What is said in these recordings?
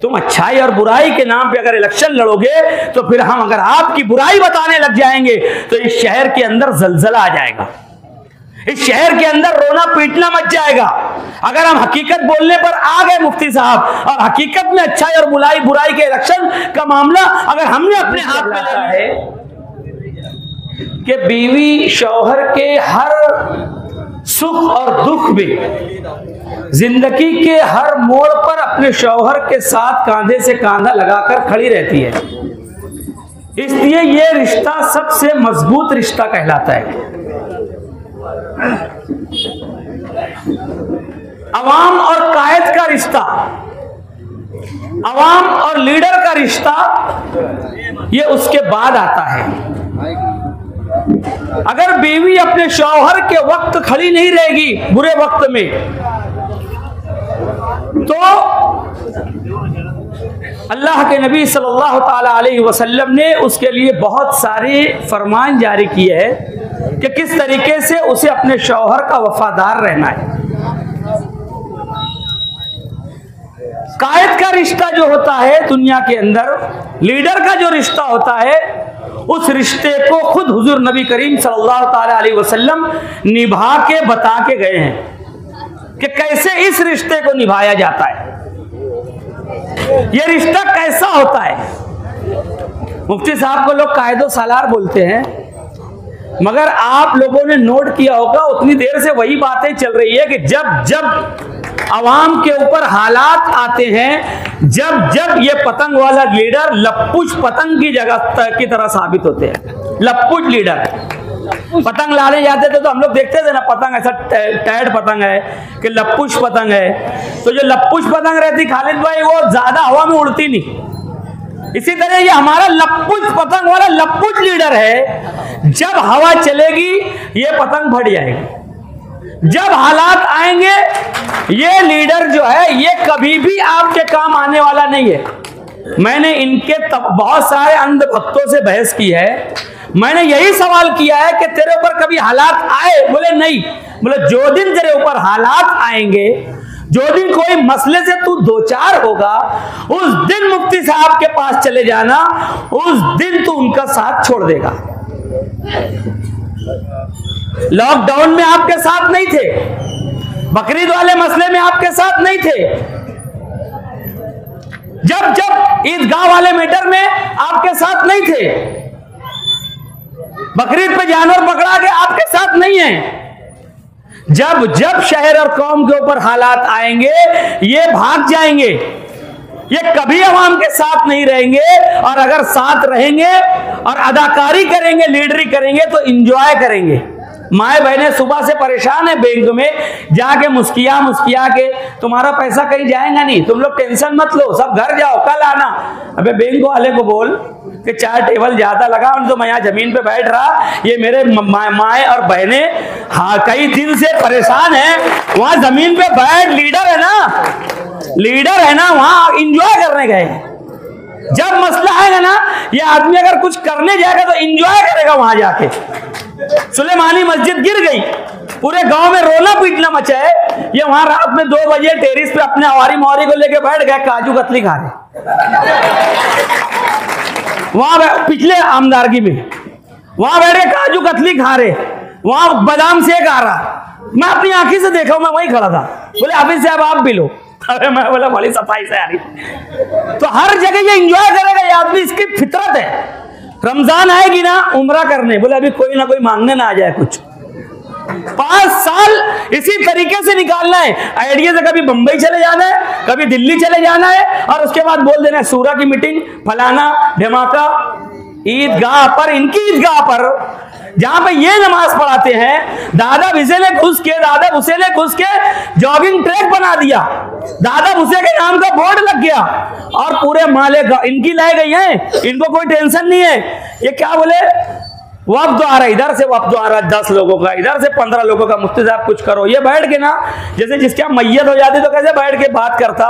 तुम अच्छाई और बुराई के नाम पे अगर इलेक्शन लड़ोगे तो फिर हम अगर आपकी बुराई बताने लग जाएंगे तो इस शहर के अंदर जलजला आ जाएगा, इस शहर के अंदर रोना पीटना मच जाएगा। अगर हम हकीकत बोलने पर आ गए मुफ्ती साहब और हकीकत में अच्छाई और बुराई के इलेक्शन का मामला अगर हमने अपने हाथ में लिया है कि बीवी शौहर के हर सुख और दुख में, जिंदगी के हर मोड़ पर अपने शौहर के साथ कांधे से कांधा लगाकर खड़ी रहती है, इसलिए यह रिश्ता सबसे मजबूत रिश्ता कहलाता है। अवाम और कायद का रिश्ता, अवाम और लीडर का रिश्ता, ये उसके बाद आता है। अगर बीवी अपने शौहर के वक्त खड़ी नहीं रहेगी बुरे वक्त में, तो अल्लाह के नबी सल्लल्लाहु ताला अलैहि वसल्लम ने उसके लिए बहुत सारे फरमान जारी किए हैं कि किस तरीके से उसे अपने शौहर का वफादार रहना है। कायद का रिश्ता जो होता है दुनिया के अंदर, लीडर का जो रिश्ता होता है, उस रिश्ते को खुद हुजूर नबी करीम सल्लल्लाहु ताला अलैहि वसल्लम निभा के बता के गए हैं कि कैसे इस रिश्ते को निभाया जाता है, यह रिश्ता कैसा होता है। मुफ्ती साहब को लोग कायदो सालार बोलते हैं, मगर आप लोगों ने नोट किया होगा उतनी देर से वही बातें चल रही है कि जब जब अवाम के ऊपर हालात आते हैं, जब जब ये पतंग वाला लीडर लप्पुश पतंग की जगह की तरह साबित होते हैं। लप्पुश लीडर पतंग लाने जाते थे तो हम लोग देखते थे ना, पतंग ऐसा टैड पतंग है कि लप्पुश पतंग है, तो जो लप्पुश पतंग रहती खालिद भाई वो ज्यादा हवा में उड़ती नहीं। इसी तरह ये हमारा लप्पुश पतंग वाला लप्पुश लीडर है, जब हवा चलेगी ये पतंग फट जाएगी, जब हालात आएंगे ये लीडर जो है ये कभी भी आपके काम आने वाला नहीं है। मैंने इनके बहुत सारे अंध भक्तों से बहस की है, मैंने यही सवाल किया है कि तेरे ऊपर कभी हालात आए? बोले नहीं। बोले जो दिन तेरे ऊपर हालात आएंगे, जो दिन कोई मसले से तू दो चार होगा, उस दिन मुफ्ती साहब के पास चले जाना, उस दिन तू उनका साथ छोड़ देगा। लॉकडाउन में आपके साथ नहीं थे, बकरीद वाले मसले में आपके साथ नहीं थे, जब जब ईदगाह वाले मैटर में आपके साथ नहीं थे, बकरीद पे जानवर पकड़ा के आपके साथ नहीं है। जब जब शहर और कौम के ऊपर हालात आएंगे ये भाग जाएंगे, ये कभी अवाम के साथ नहीं रहेंगे, और अगर साथ रहेंगे और अदाकारी करेंगे, लीडरी करेंगे तो इंजॉय करेंगे। माए बहनें सुबह से परेशान है बैंक में जाके मुस्किया के, तुम्हारा पैसा कहीं जाएगा नहीं, तुम लोग टेंशन मत लो, सब घर जाओ, कल आना। अबे बैंक वाले को बोल कि 4 टेबल ज्यादा लगा, तो मैं यहाँ जमीन पे बैठ रहा, ये मेरे माए और बहनें हाँ कई दिन से परेशान है, वहां जमीन पे बैठ, लीडर है ना वहां इंजॉय करने गए। जब मसला आएगा ना, ये आदमी अगर कुछ करने जाएगा तो इंजॉय करेगा वहां जाके। सुलेमानी मस्जिद गिर गई, पूरे गांव में रोना पीटना मचा है, ये वहां रात में 2 बजे टेरिस पे अपने हवारी मोहरी को लेके बैठ गए, काजू कतली खा रहे वहां पिछले आमदारगी में, वहां बैठे काजू कतली खा रहे, वहां बादाम सेक आ रहा, मैं अपनी आंखी से देखा हूं, मैं वहीं खड़ा था। बोले हाफिज साहब आप भी लो, अरे मैं बोला बड़ी सफाई से आ रही। तो हर जगह ये एंजॉय करेगा ये आदमी, इसकी फितरत है। रमजान आएगी ना उम्रा करने, बोले अभी कोई ना कोई मांगने ना आ जाए कुछ। 5 साल इसी तरीके से निकालना है, आइडिया से कभी बंबई चले जाना है, कभी दिल्ली चले जाना है, और उसके बाद बोल देना है सूरा की मीटिंग फलाना धमाका ईदगाह पर, इनकी ईदगाह पर जहां पे ये नमाज पढ़ाते हैं। दादा भुसे ने घुस के जॉगिंग ट्रैक बना दिया, दादा भुसे के नाम का बोर्ड लग गया, और पूरे माले इनकी लाई गई है, इनको कोई टेंशन नहीं है। ये क्या बोले वक्त आ रहा है, इधर से वक्त आ रहा है 10 लोगों का, इधर से 15 लोगों का, मुफ्ती साहब कुछ करो। ये बैठ के ना जैसे जिसके मैयत हो जाती तो कैसे बैठ के बात करता,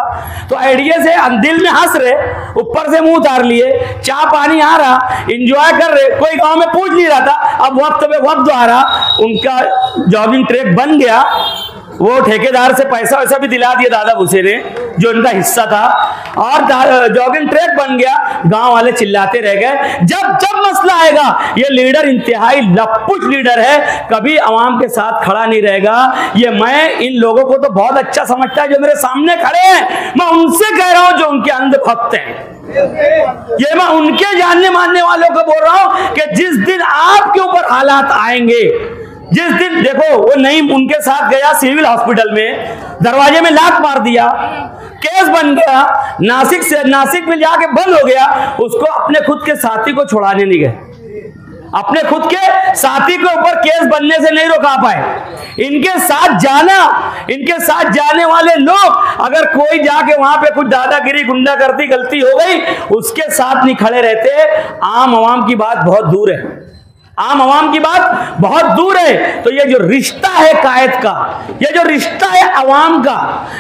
तो आइडिया से दिल में हंस रहे, ऊपर से मुंह उतार लिए, चाय पानी आ रहा, इंजॉय कर रहे, कोई गांव में पूछ नहीं रहा था। अब वक्त पे वक्त आ रहा, उनका जॉगिंग ट्रैक बन गया, वो ठेकेदार से पैसा वैसा भी दिला दिया दादा भूसे ने, जो इनका हिस्सा था, और जॉगिंग ट्रैक बन गया। गांव वाले चिल्लाते रह गए। जब जब मसला आएगा, ये लीडर इंतहाई लपुट लीडर है, कभी आवाम के साथ खड़ा नहीं रहेगा। ये मैं इन लोगों को तो बहुत अच्छा समझता है जो मेरे सामने खड़े हैं, मैं उनसे कह रहा हूं जो उनके अंधभक्त हैं। ये मैं उनके जानने मानने वालों को बोल रहा हूं कि जिस दिन आपके ऊपर हालात आएंगे, जिस दिन देखो वो नईम उनके साथ गया सिविल हॉस्पिटल में, दरवाजे में लात मार दिया, केस बन गया, नासिक में जाके बंद हो गया। उसको अपने खुद के साथी को छुड़ाने नहीं गए, अपने खुद के साथी के ऊपर केस बनने से नहीं रोका पाए। इनके साथ जाने वाले लोग अगर कोई जाके वहां पे कुछ दादागिरी गुंडागर्दी गलती हो गई, उसके साथ नहीं खड़े रहते। आम आवाम की बात बहुत दूर है, आम आवाम की बात बहुत दूर है। तो ये जो रिश्ता है कायद का, ये जो रिश्ता है अवाम का,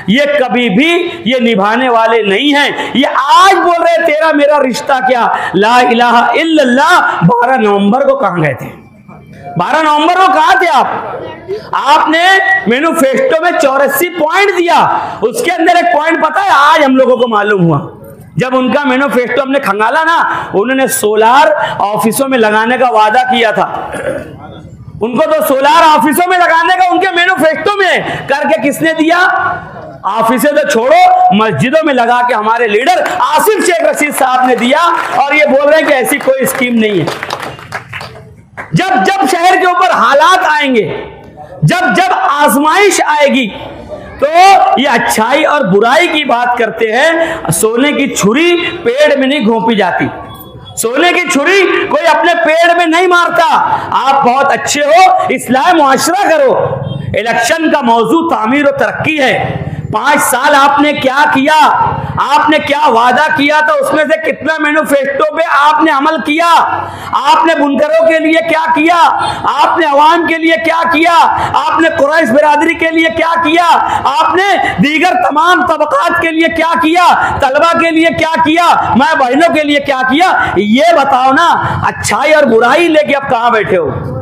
ये कभी भी ये निभाने वाले नहीं हैं। ये आज बोल रहे तेरा मेरा रिश्ता क्या, ला इलाहा इल्लल्लाह। 12 नवंबर को कहां गए थे? 12 नवंबर को कहां थे आप? आपने मैनिफेस्टो में 84 पॉइंट दिया, उसके अंदर एक पॉइंट पता है आज हम लोगों को मालूम हुआ, जब उनका मैनिफेस्टो हमने खंगाला ना, उन्होंने सोलार ऑफिसों में लगाने का वादा किया था। उनको तो सोलार ऑफिसों में लगाने का उनके मैनिफेस्टो में करके किसने दिया? ऑफिसें तो छोड़ो, मस्जिदों में लगा के हमारे लीडर आसिफ शेख रशीद साहब ने दिया। और ये बोल रहे हैं कि ऐसी कोई स्कीम नहीं है। जब जब शहर के ऊपर हालात आएंगे, जब जब आजमाइश आएगी, तो ये अच्छाई और बुराई की बात करते हैं। सोने की छुरी पेड़ में नहीं घोंपी जाती, सोने की छुरी कोई अपने पेड़ में नहीं मारता। आप बहुत अच्छे हो, इस्लाह मुआशरा करो। इलेक्शन का मौजू तामीर और तरक्की है। 5 साल आपने क्या किया, आपने क्या वादा किया था, उसमें से कितना मैनिफेस्टो पे आपने अमल किया? आपने बुनकरों के लिए क्या किया? आपने अवाम के लिए क्या किया? आपने कुरैश बिरादरी के लिए क्या किया? आपने दीगर तमाम तबकात के लिए क्या किया? तलबा के लिए क्या किया? माँ बहनों के लिए क्या किया? ये बताओ ना। अच्छाई और बुराई लेके अब कहां बैठे हो?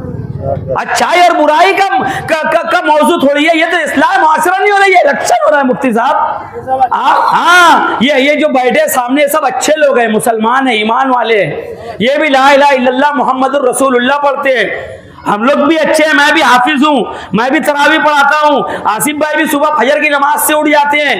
अच्छाई और बुराई का मौजू थोड़ी है। ये तो इस्लाह मुआशरा नहीं हो रहा, ये इलेक्शन हो रहा है मुफ्ती साहब। हाँ, ये जो बैठे सामने सब अच्छे लोग हैं, मुसलमान हैं, ईमान वाले हैं, ये भी ला इलाहा इल्लल्लाह मुहम्मदुर रसूलुल्लाह पढ़ते हैं। हम लोग भी अच्छे हैं, मैं भी हाफिज हूँ, मैं भी तरावी पढ़ाता हूँ। आसिफ भाई भी सुबह फजर की नमाज से उठ जाते हैं।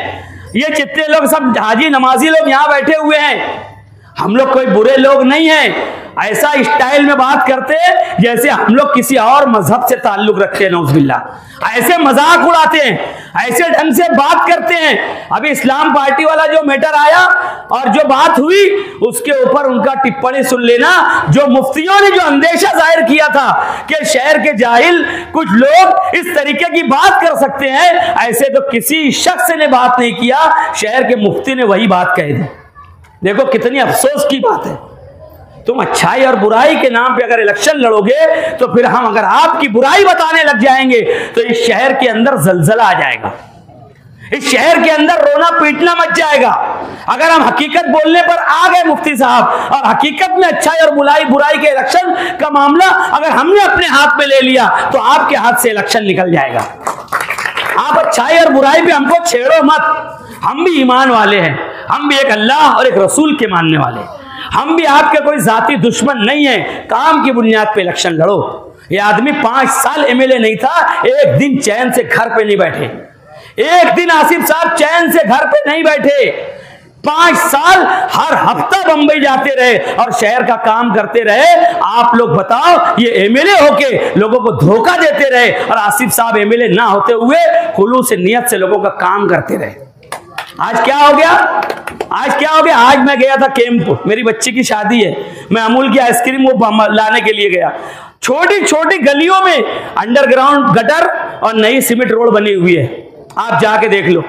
ये जितने लोग सब हाजी नमाजी लोग यहाँ बैठे हुए हैं, हम लोग कोई बुरे लोग नहीं हैं। ऐसा स्टाइल में बात करते हैं जैसे हम लोग किसी और मजहब से ताल्लुक रखते हैं, नौजुबिल्लाह। ऐसे मजाक उड़ाते हैं, ऐसे ढंग से बात करते हैं। अभी इस्लाम पार्टी वाला जो मैटर आया और जो बात हुई, उसके ऊपर उनका टिप्पणी सुन लेना। जो मुफ्तियों ने जो अंदेशा जाहिर किया था कि शहर के जाहिल कुछ लोग इस तरीके की बात कर सकते हैं, ऐसे तो किसी शख्स ने बात नहीं किया। शहर के मुफ्ती ने वही बात कही थी। देखो कितनी अफसोस की बात है। तुम अच्छाई और बुराई के नाम पे अगर इलेक्शन लड़ोगे, तो फिर हम अगर आपकी बुराई बताने लग जाएंगे तो इस शहर के अंदर जलजला आ जाएगा, इस शहर के अंदर रोना पीटना मच जाएगा। अगर हम हकीकत बोलने पर आ गए मुफ्ती साहब, और हकीकत में अच्छाई और बुराई के इलेक्शन का मामला अगर हमने अपने हाथ में ले लिया, तो आपके हाथ से इलेक्शन निकल जाएगा। आप अच्छाई और बुराई पे हमको छेड़ो मत। हम भी ईमान वाले हैं, हम भी एक अल्लाह और एक रसूल के मानने वाले, हम भी आपके कोई जाती दुश्मन नहीं है। काम की बुनियाद पे इलेक्शन लड़ो। ये आदमी 5 साल एमएलए नहीं था, एक दिन चैन से घर पे नहीं बैठे, एक दिन आसिफ साहब चैन से घर पे नहीं बैठे। 5 साल हर हफ्ता बंबई जाते रहे और शहर का काम करते रहे। आप लोग बताओ, ये एमएलए होके लोगों को धोखा देते रहे, और आसिफ साहब एमएलए ना होते हुए खुलूस से नियत से लोगों का काम करते रहे। आज क्या हो गया? आज क्या हो गया? आज मैं गया था कैंप, मेरी बच्ची की शादी है, मैं अमूल की आइसक्रीम वो लाने के लिए गया। छोटी छोटी गलियों में अंडरग्राउंड गटर और नई सीमेंट रोड बनी हुई है, आप जाके देख लो।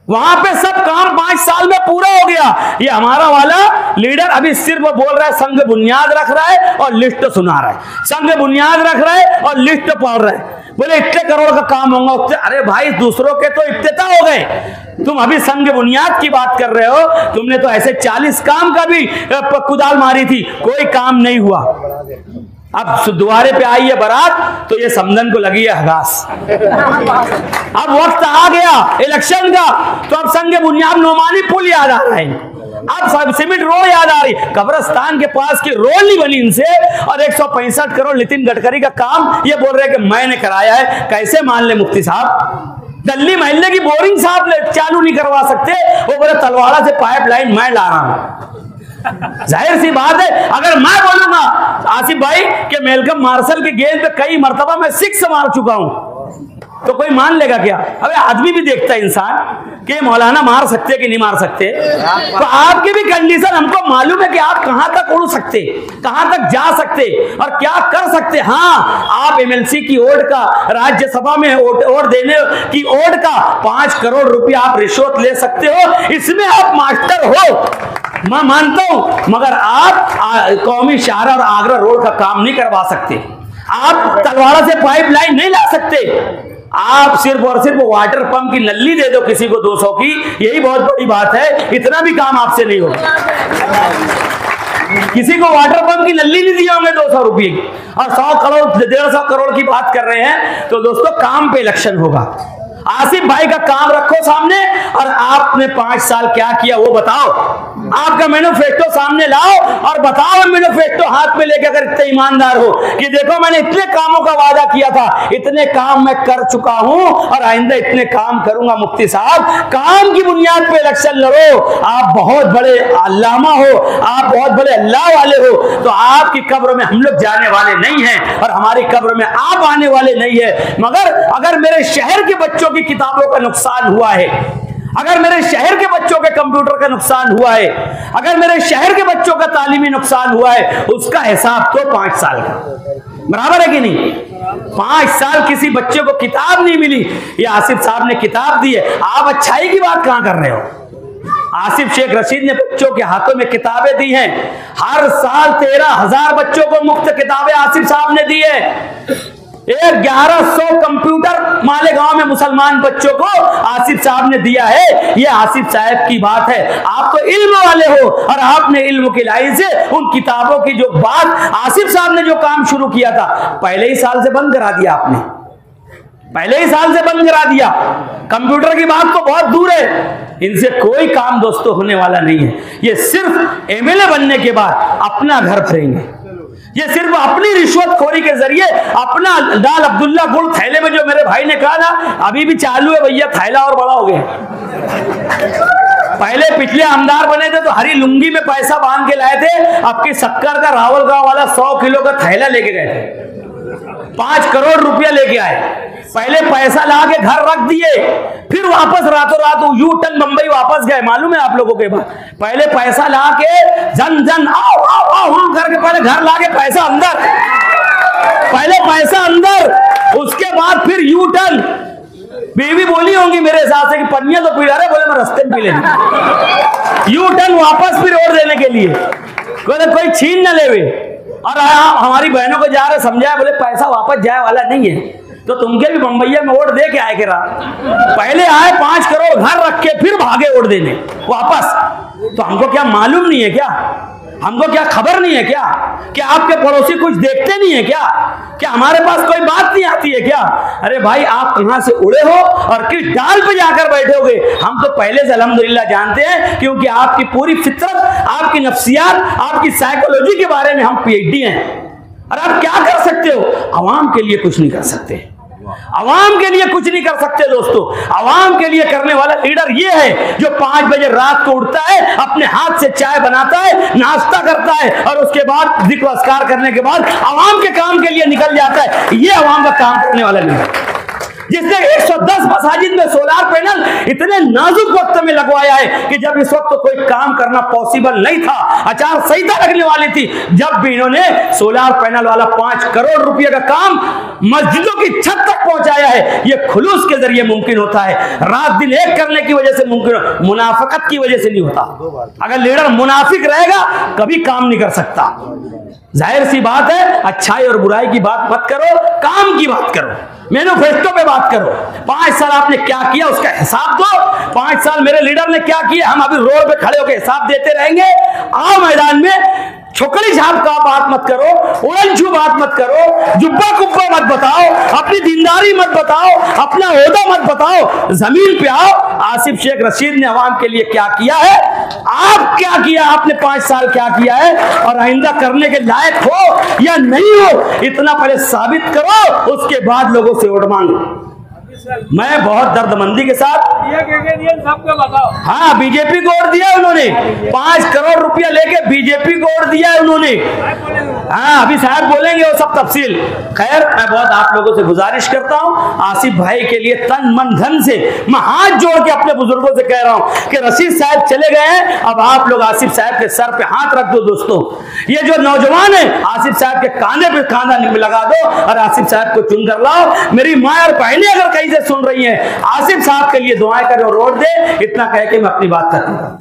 वहां पे सब काम 5 साल में पूरा हो गया। ये हमारा वाला लीडर अभी सिर्फ बोल रहा है, संग बुनियाद रख रहा है और लिस्ट सुना रहा है, संग बुनियाद रख रहा है और लिस्ट पढ़ रहा है। बोले इतने करोड़ का काम होगा। अरे भाई, दूसरों के तो इफ्तिताह हो गए, तुम अभी संग बुनियाद की बात कर रहे हो। तुमने तो ऐसे 40 काम का भी कुदाल मारी थी, कोई काम नहीं हुआ। अब द्वारे पे आई है बारात तो ये समझन को लगी है हगास। अब वक्त आ गया इलेक्शन का, तो अब संग बुनियाद नोमानी पुल याद आ रहा है, अब सब सीमेंट रोड याद आ रही, कब्रिस्तान के पास की रोड नहीं बनी इनसे, और 165 करोड़ नितिन गडकरी का काम ये बोल रहे कि मैंने कराया है। कैसे मान ले मुफ्ती साहब? दिल्ली महल्ले की बोरिंग साहब चालू नहीं करवा सकते, वो बोले तलवाड़ा से पाइपलाइन मैं ला रहा हूं। जाहिर सी बात है, अगर मैं बोलूंगा आसिफ भाई कि मेलकम मार्शल के गेंद पे कई मर्तबा मैं 6 मार चुका हूं, तो कोई मान लेगा क्या? अबे आदमी भी देखता है इंसान कि मौलाना मार सकते कि नहीं मार सकते, तो आपकी भी कंडीशन हमको मालूम है कि आप कहां तक उड़ सकते, कहां तक जा सकते और क्या कर सकते। हाँ, आप एमएलसी की ओट का, राज्यसभा में वोट देने की ओट का 5 करोड़ रुपया आप रिश्वत ले सकते हो, इसमें आप मास्टर हो, मैं मानता हूं, मगर आप कौमी शाहरा और आगरा रोड का काम नहीं करवा सकते, आप तलवाड़ा से पाइपलाइन नहीं ला सकते, आप सिर्फ और सिर्फ वाटर पंप की नल्ली दे दो किसी को 200 की, यही बहुत बड़ी बात है, इतना भी काम आपसे नहीं होगा। किसी को वाटर पंप की नल्ली नहीं दिए होंगे 200 रुपये की, और 100 करोड़ 150 करोड़ की बात कर रहे हैं, तो दोस्तों काम पे इलेक्शन होगा। आसिफ भाई का काम रखो सामने, और आपने 5 साल क्या किया वो बताओ, आपका मैनिफेस्टो सामने लाओ और बताओ, मैनिफेस्टो हाथ में लेकर, अगर इतने ईमानदार हो कि देखो मैंने इतने कामों का वादा किया था, इतने काम मैं कर चुका हूं और आइंदा इतने काम करूंगा। मुफ्ती साहब, काम की बुनियाद पे इलेक्शन लड़ो, आप बहुत बड़े अल्लामा हो, आप बहुत बड़े अल्लाह वाले हो, तो आपकी कब्र में हम लोग जाने वाले नहीं हैं और हमारी कब्र में आप आने वाले नहीं है। मगर अगर मेरे शहर के बच्चों की किताबों का नुकसान हुआ है, अगर मेरे शहर के बच्चों के कंप्यूटर का नुकसान हुआ है, अगर मेरे शहर के बच्चों का तालीमी नुकसान हुआ है, उसका हिसाब तो 5 साल का बराबर है कि नहीं? 5 साल किसी बच्चे को किताब नहीं मिली, ये आसिफ साहब ने किताब दी है। आप अच्छाई की बात कहां कर रहे हो? आसिफ शेख रशीद ने बच्चों के हाथों में किताबें दी हैं, हर साल 13,000 बच्चों को मुफ्त किताबें आसिफ साहब ने दी है। 1100 कंप्यूटर मालेगांव में मुसलमान बच्चों को आसिफ साहब ने दिया है। ये आसिफ साहब की बात है। आप तो इल्म वाले हो और आपने इल्म की लाइन से उन किताबों की जो बात, आसिफ साहब ने जो काम शुरू किया था, पहले ही साल से बंद करा दिया आपने, पहले ही साल से बंद करा दिया। कंप्यूटर की बात तो बहुत दूर है, इनसे कोई काम दोस्तों होने वाला नहीं है। ये सिर्फ एमएलए बनने के बाद अपना घर भरेंगे, ये सिर्फ अपनी रिश्वतखोरी के जरिए अपना दाल अब्दुल्ला गुड़ थैले में, जो मेरे भाई ने कहा ना अभी भी चालू है भैया, थैला और बड़ा हो गया। पहले पिछले आमदार बने थे तो हरी लुंगी में पैसा बांध के लाए थे, अब की शक्कर का रावल गांव वाला 100 किलो का थैला लेके गए थे, 5 करोड़ रुपया लेके आए। पहले पैसा ला के घर रख दिए, फिर वापस रातों रात यू टर्न बंबई वापस गए। मालूम है आप लोगों के बाद, पहले पैसा ला के जन जन आओ आओ आओ करके पहले घर ला के पैसा अंदर, पहले पैसा अंदर, उसके बाद फिर यू टर्न। बीवी बोली होंगी मेरे हिसाब से कि पन्निया तो पी रहे, बोले मैं रास्ते में पी लेंगे। यू टर्न वापस फिर और देने के लिए, कोई छीन न लेवे। और हमारी बहनों को जा रहे समझाया, बोले पैसा वापस जाए वाला नहीं है, तो तुमके भी बंबैया में वोट दे के आए के रहा। पहले आए 5 करोड़ घर रख के, फिर भागे वोट देने वापस। तो हमको क्या मालूम नहीं है क्या? हमको क्या खबर नहीं है क्या? कि आपके पड़ोसी कुछ देखते नहीं है क्या? क्या हमारे पास कोई बात नहीं आती है क्या? अरे भाई, आप कहां से उड़े हो और किस डाल पे जाकर बैठोगे, हम तो पहले से अल्हम्दुलिल्लाह जानते हैं, क्योंकि आपकी पूरी फितरत, आपकी नफ्सियात, आपकी साइकोलॉजी के बारे में हम पीएचडी हैं। और आप क्या कर सकते हो? अवाम के लिए कुछ नहीं कर सकते, अवाम के लिए कुछ नहीं कर सकते दोस्तों। अवाम के लिए करने वाला लीडर ये है जो 5 बजे रात को उठता है, अपने हाथ से चाय बनाता है, नाश्ता करता है, और उसके बाद जिक्र अस्कार करने के बाद अवाम के काम के लिए निकल जाता है। ये अवाम का काम करने वाला लीडर, जिसने 110 मसाजिद में सोलार पैनल इतने नाजुक वक्त में लगवाया है कि जब इस वक्त तो कोई काम करना पॉसिबल नहीं था, आचार संहिता लगने वाली थी, जब भी इन्होंने सोलार पैनल वाला 5 करोड़ रुपए का काम मस्जिदों की छत तक पहुंचाया है। ये खुलूस के जरिए मुमकिन होता है, रात दिन एक करने की वजह से मुमकिन, मुनाफिकत की वजह से नहीं होता। अगर लीडर मुनाफिक रहेगा कभी काम नहीं कर सकता। जाहिर सी बात है, अच्छाई और बुराई की बात मत करो, काम की बात करो, मैनिफेस्टो पे बात करो। 5 साल आपने क्या किया उसका हिसाब दो। 5 साल मेरे लीडर ने क्या किया, हम अभी रोड पे खड़े होकर हिसाब देते रहेंगे। आओ मैदान में, छोकरी झाप का बात मत करो, उड़नछू बात मत करो, जुब्बा कुब्बा मत बताओ, अपनी दीनदारी मत बताओ, अपना ओहदा मत बताओ, जमीन पे आओ। आसिफ शेख रशीद ने अवाम के लिए क्या किया है, आप क्या किया, आपने 5 साल क्या किया है, और आइंदा करने के लायक हो या नहीं हो, इतना पहले साबित करो, उसके बाद लोगों से वोट मांगो। मैं बहुत दर्दमंदी के साथ सबको बताओ। हाँ, बीजेपी को वोट दिया उन्होंने, 5 करोड़ रुपया लेके बीजेपी को वोट दिया है उन्होंने। हाँ, अभी साहब बोलेंगे वो सब तफसील। खैर, मैं बहुत आप लोगों से गुजारिश करता हूँ, आसिफ भाई के लिए तन मन धन से मैं हाथ जोड़ के अपने बुजुर्गों से कह रहा हूँ कि रशीद साहब चले गए हैं, अब आप लोग आसिफ साहब के सर पे हाथ रख दो। दोस्तों, ये जो नौजवान है, आसिफ साहब के कांधे पे कांधा लगा दो और आसिफ साहब को चुन कर लाओ। मेरी माँ और बहनें अगर कहीं से सुन रही हैं, आसिफ साहब के लिए दुआएं करें और वोट दे। इतना कह के मैं अपनी बात करता हूँ।